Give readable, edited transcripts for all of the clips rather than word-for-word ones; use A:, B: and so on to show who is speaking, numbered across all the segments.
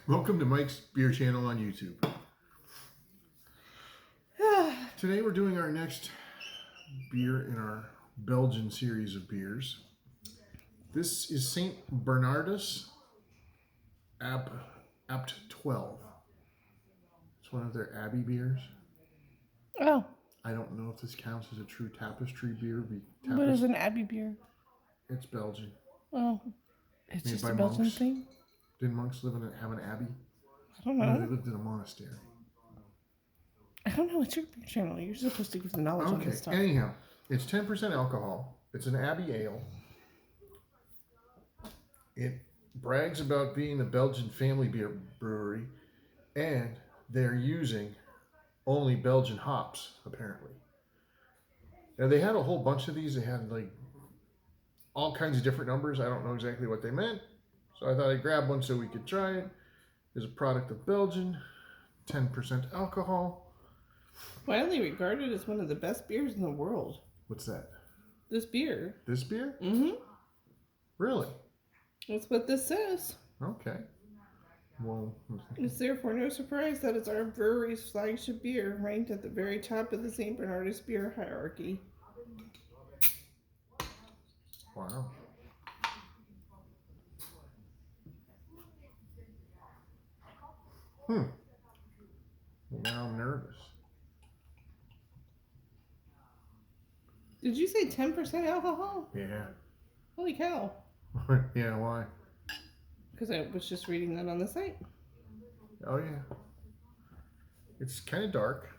A: Welcome to Mike's Beer Channel on YouTube. Today we're doing our next beer in our Belgian series of beers. This is St. Bernardnes abt12. It's one of their Abbey beers.
B: Oh.
A: I don't know if this counts as a true tapestry beer.
B: What is an Abbey beer?
A: It's Belgian.
B: Oh. It's
A: Made
B: just
A: by
B: a Belgian
A: monks.
B: thing?
A: Didn't monks have an abbey?
B: I don't know.
A: No, they lived in a monastery.
B: I don't know. It's your beer channel. You're supposed to give the knowledge on this stuff.
A: Anyhow, it's 10% alcohol. It's an Abbey ale. It brags about being a Belgian family beer brewery, and they're using only Belgian hops, apparently. Now, they had a whole bunch of these. They had like all kinds of different numbers. I don't know exactly what they meant, so I thought I'd grab one so we could try it. It's a product of Belgium, 10% alcohol.
B: Widely regarded as one of the best beers in the world.
A: What's that?
B: This beer.
A: This beer?
B: Mm-hmm.
A: Really?
B: That's what this says.
A: Okay. Well,
B: it's therefore no surprise that it's our brewery's flagship beer, ranked at the very top of the St. Bernardnes beer hierarchy.
A: Wow. Now I'm nervous.
B: Did you say 10% alcohol?
A: Yeah.
B: Holy cow.
A: Yeah, why?
B: Because I was just reading that on the site.
A: Oh, yeah. It's kind of dark.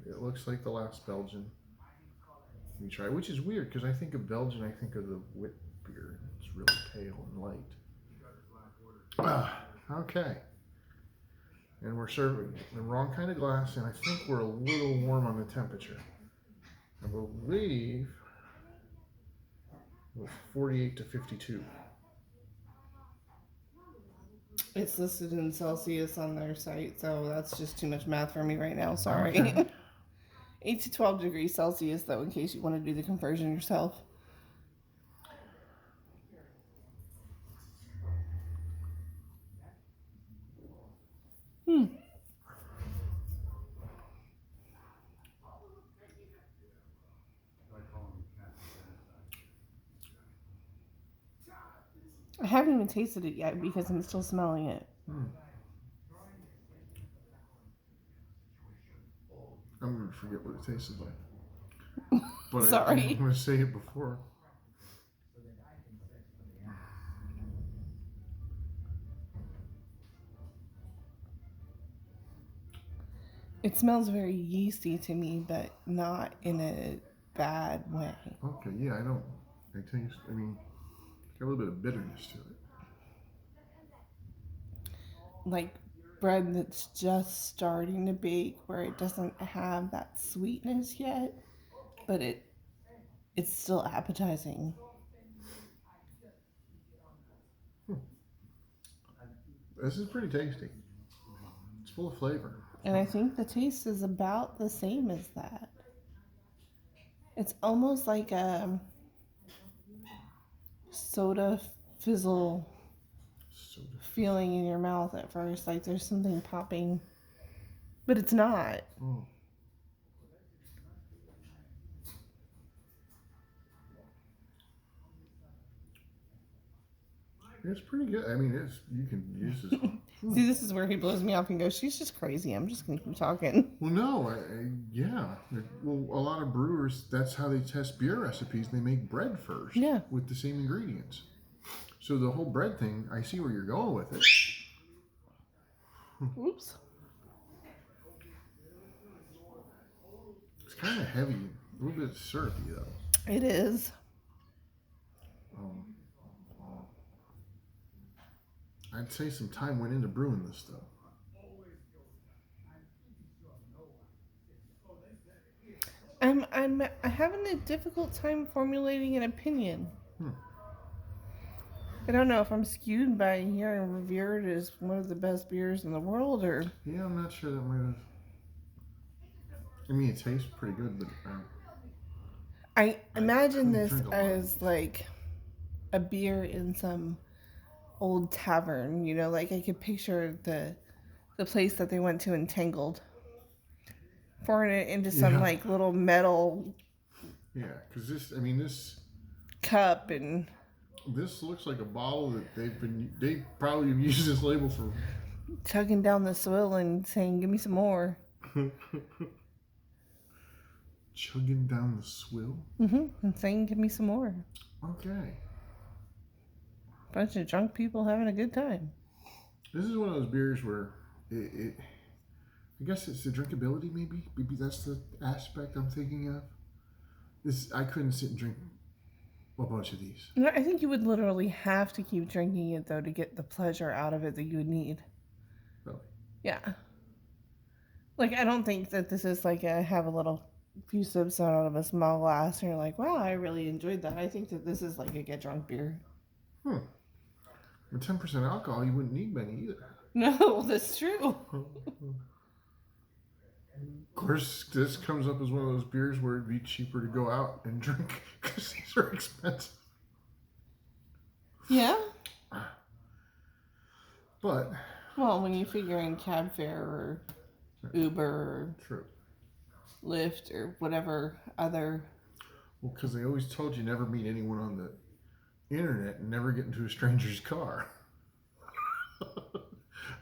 A: It looks like the last Belgian we tried, which is weird because I think of Belgian, I think of the wit beer. It's really pale and light. Okay. And we're serving the wrong kind of glass, and I think we're a little warm on the temperature. I believe it was 48 to 52.
B: It's listed in Celsius on their site, so that's just too much math for me right now. Sorry.
A: Okay.
B: 8 to 12 degrees Celsius, though, in case you want to do the conversion yourself. I haven't even tasted it yet because I'm still smelling it.
A: I'm going to forget what it tasted like. But
B: Sorry.
A: I'm going to say it before.
B: It smells very yeasty to me, but not in a bad way.
A: Okay, yeah, I don't. I taste, got a little bit of bitterness to it.
B: Like bread that's just starting to bake, where it doesn't have that sweetness yet, but it's still appetizing.
A: This is pretty tasty. It's full of flavor.
B: And I think the taste is about the same as that. It's almost like a soda fizzle feeling in your mouth at first. Like there's something popping, but it's not.
A: It's pretty good. You can use this.
B: See, this is where he blows me off and goes, "She's just crazy. I'm just gonna keep talking."
A: Well, no, yeah. Well, a lot of brewers, that's how they test beer recipes. They make bread first, with the same ingredients. So the whole bread thing, I see where you're going with it.
B: Oops.
A: It's kind of heavy, a little bit syrupy though.
B: It is.
A: I'd say some time went into brewing this though.
B: I'm having a difficult time formulating an opinion. I don't know if I'm skewed by hearing revered as one of the best beers in the world, or...
A: Yeah, I'm not sure that might have... it tastes pretty good, but...
B: I imagine this as like a beer in some old tavern, you know, like I could picture the place that they went to in Tangled, pouring it into some
A: Yeah,
B: like little metal
A: yeah. Because this, I mean,
B: cup and
A: this looks like a bottle that they probably have used this label for.
B: chugging down the swill and saying, "Give me some more."
A: Chugging down the swill.
B: And saying, "Give me some more."
A: Okay.
B: Bunch of drunk people having a good time.
A: This is one of those beers where it I guess it's the drinkability, maybe. Maybe that's the aspect I'm thinking of. This I couldn't sit and drink a bunch of these.
B: No, I think you would literally have to keep drinking it though to get the pleasure out of it that you would need.
A: Really.
B: Yeah. Like I don't think that this is like a have a little few sips out of a small glass and you're like, wow, I really enjoyed that. I think that this is like a get drunk beer.
A: With 10% alcohol, you wouldn't need many either.
B: No, that's true.
A: Of course, this comes up as one of those beers where it'd be cheaper to go out and drink because these are expensive.
B: Yeah.
A: But
B: Well, when you figure in cab fare or Uber or
A: true.
B: Lyft or whatever other.
A: Well, because they always told you never meet anyone on the internet and never get into a stranger's car.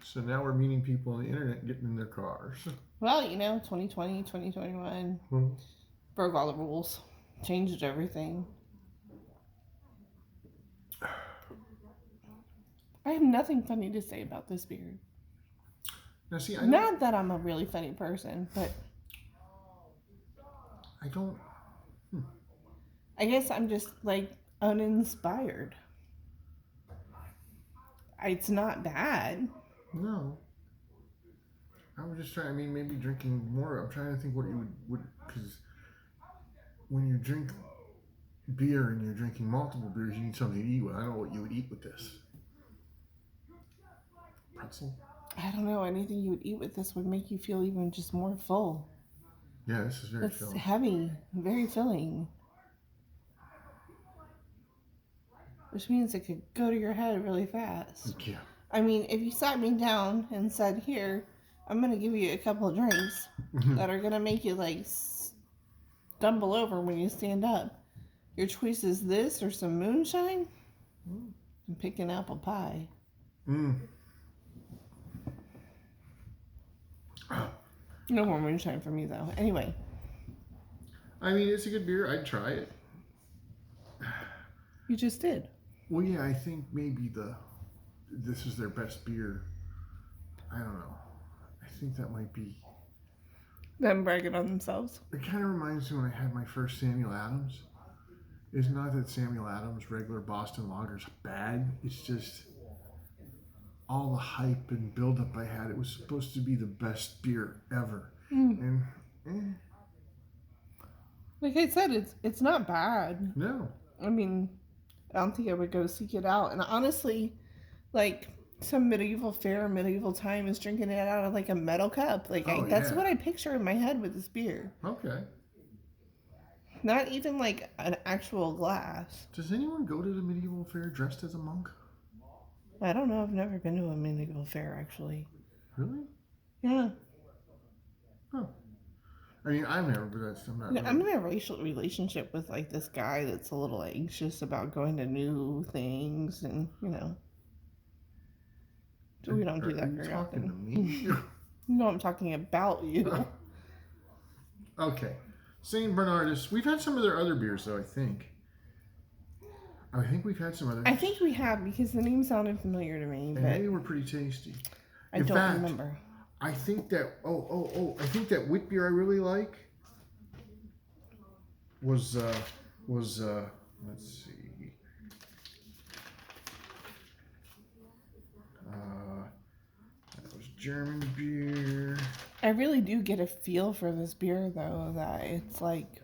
A: So now we're meeting people on the internet getting in their cars.
B: Well, you know, 2020, 2021 broke all the rules, changed everything. I have nothing funny to say about this beer.
A: Now, see,
B: Not that I'm a really funny person, but
A: I don't.
B: I guess I'm just like uninspired. It's not bad.
A: No. I was just trying. I mean, maybe drinking more. I'm trying to think what you would because when you drink beer and you're drinking multiple beers, you need something to eat with. I don't know what you would eat with this. Pretzel.
B: I don't know. Anything you would eat with this would make you feel even just more full.
A: Yeah, this is very
B: It's
A: filling.
B: heavy, very filling. Which means it could go to your head really fast.
A: Yeah.
B: I mean, if you sat me down and said, "Here, I'm going to give you a couple of drinks that are going to make you like stumble over when you stand up. Your choice is this or some moonshine?" I'm picking apple pie. No more moonshine for me, though. Anyway.
A: I mean, it's a good beer. I'd try it.
B: You just did.
A: Well, yeah, I think maybe this is their best beer. I don't know. I think that might be.
B: Them bragging on themselves.
A: It kind of reminds me when I had my first Samuel Adams. It's not that Samuel Adams regular Boston Lager's bad. It's just all the hype and buildup I had. It was supposed to be the best beer ever, and
B: like I said, it's not bad.
A: no.
B: I mean, I don't think I would go seek it out. And honestly, like some medieval fair, medieval time is drinking it out of like a metal cup. Like that's what I picture in my head with this beer.
A: Okay.
B: Not even like an actual glass.
A: Does anyone go to the medieval fair dressed as a monk?
B: I don't know. I've never been to a medieval fair actually.
A: Really?
B: Yeah.
A: Oh. I mean, I've never, but I'm not.
B: No, I'm in a racial relationship with like this guy that's a little anxious about going to new things, and you know, we don't do that very often.
A: To me?
B: No, I'm talking about you.
A: Okay, Saint Bernardnes. We've had some of their other beers, though. I think we've had some other.
B: I think we have because the name sounded familiar to me,
A: and
B: but
A: they were pretty tasty.
B: I don't remember.
A: I think that I think that wheat beer I really like was let's see that was German beer.
B: I really do get a feel for this beer though that it's like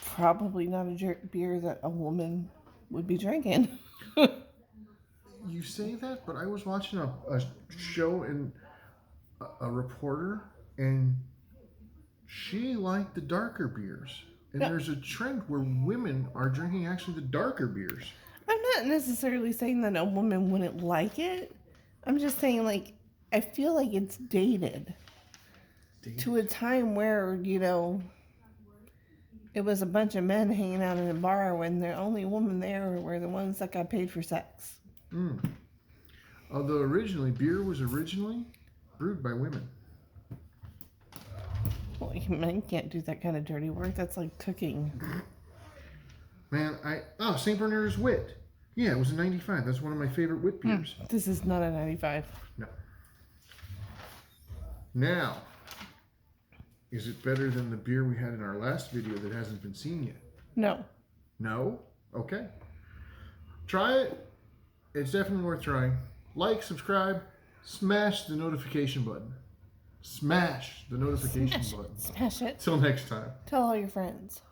B: probably not a beer that a woman would be drinking.
A: You say that, but I was watching a show and a reporter, and she liked the darker beers. And there's a trend where women are drinking actually the darker beers.
B: I I'm not necessarily saying that a woman wouldn't like it. I'm just saying, like, I feel like it's dated to a time where, it was a bunch of men hanging out in a bar when the only women there were the ones that got paid for sex.
A: Although beer was originally brewed by women.
B: Well, men can't do that kind of dirty work. That's like cooking.
A: Man, St. Bernard's Wit. Yeah, it was a 95. That's one of my favorite wit beers.
B: This is not a 95.
A: No. Now, is it better than the beer we had in our last video that hasn't been seen yet?
B: No.
A: No? Okay. Try it. It's definitely worth trying. Like, subscribe, smash the notification button. Smash the notification button.
B: Smash it.
A: Till next time.
B: Tell all your friends.